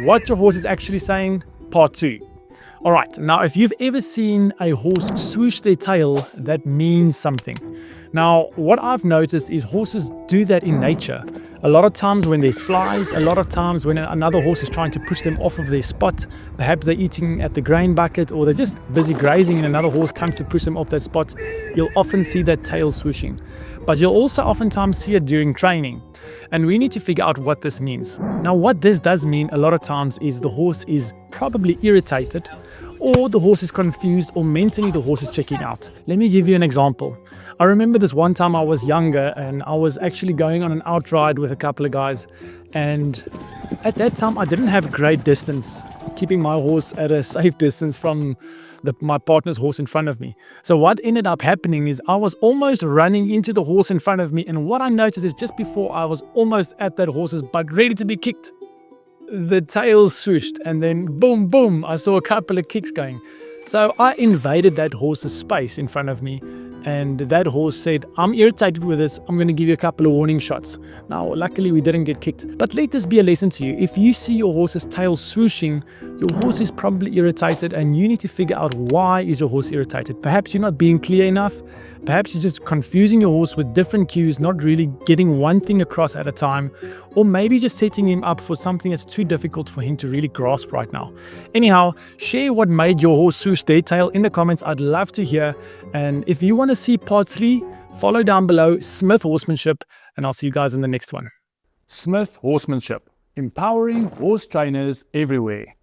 what your horse is actually saying, part 2. All right, now if you've ever seen a horse swoosh their tail, that means something. Now, what I've noticed is horses do that in nature. A lot of times when there's flies, a lot of times when another horse is trying to push them off of their spot, perhaps they're eating at the grain bucket or they're just busy grazing and another horse comes to push them off that spot, you'll often see that tail swooshing. But you'll also oftentimes see it during training. And we need to figure out what this means. Now, what this does mean a lot of times is the horse is probably irritated, or the horse is confused, or mentally the horse is checking out. Let me give you an example. I remember this one time I was younger and I was actually going on an outride with a couple of guys, and at that time I didn't have great distance, keeping my horse at a safe distance from my partner's horse in front of me. So what ended up happening is I was almost running into the horse in front of me, and what I noticed is just before I was almost at that horse's butt ready to be kicked, the tail swooshed, and then boom, boom, I saw a couple of kicks going. So I invaded that horse's space in front of me, and that horse said, I'm irritated with this, I'm going to give you a couple of warning shots. Now, luckily we didn't get kicked. But let this be a lesson to you. If you see your horse's tail swooshing, your horse is probably irritated, and you need to figure out why is your horse irritated. Perhaps you're not being clear enough. Perhaps you're just confusing your horse with different cues, not really getting one thing across at a time, or maybe just setting him up for something that's too difficult for him to really grasp right now. Anyhow, share what made your horse swoosh their tail in the comments. I'd love to hear. And if you want to see part 3, follow down below Smith Horsemanship, and I'll see you guys in the next one. Smith Horsemanship, empowering horse trainers everywhere.